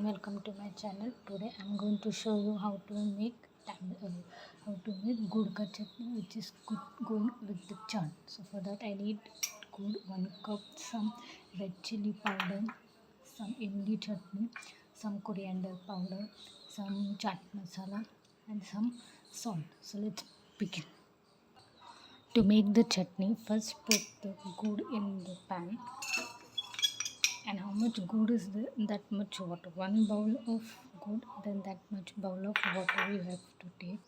and welcome to my channel. Today I'm going to show you how to make good ka chutney, which is good going with the chaat. So for that I need good 1 cup some red chilli powder, some Imli chutney, some coriander powder, some chaat masala and some salt. So let's begin. To make the chutney, first put the good in the pan. And how much good is that much water? 1 bowl of good, then that much bowl of water you have to take.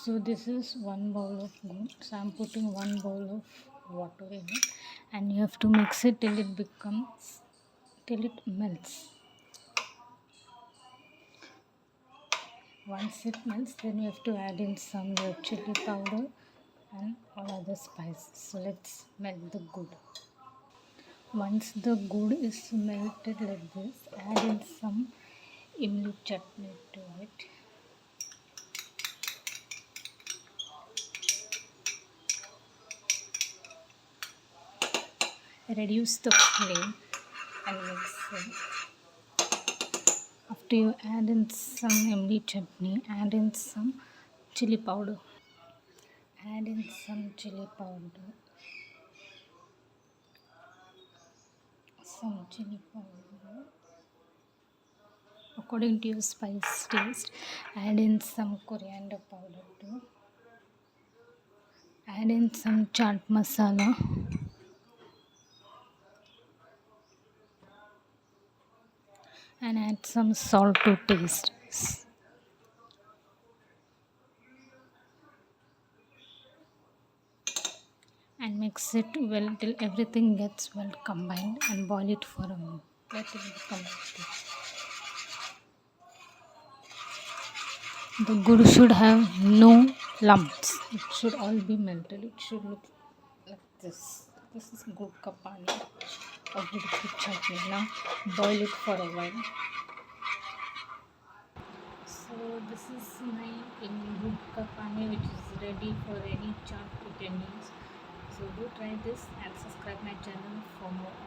So this is 1 bowl of good. So I'm putting 1 bowl of water in it, and you have to mix it till it melts. Once it melts, then you have to add in some red chilli powder and all other spices. So let's melt the good. Once the good is melted like this, add in some Imli chutney to it. Reduce the flame and mix it. After you add in some Imli chutney, add in some chili powder. Add in some chili powder. According to your spice taste, add in some coriander powder too. Add in some chaat masala. And add some salt to taste. And mix it well till everything gets well combined, and boil it for a minute. Let it become thick. The gur should have no lumps. It should all be melted. It should look like this. This is gur ka pani or gur ki chutney. Now boil it for a while. So this is my gur ka pani, which is ready for any chaat you can use. So do try this and subscribe my channel for more.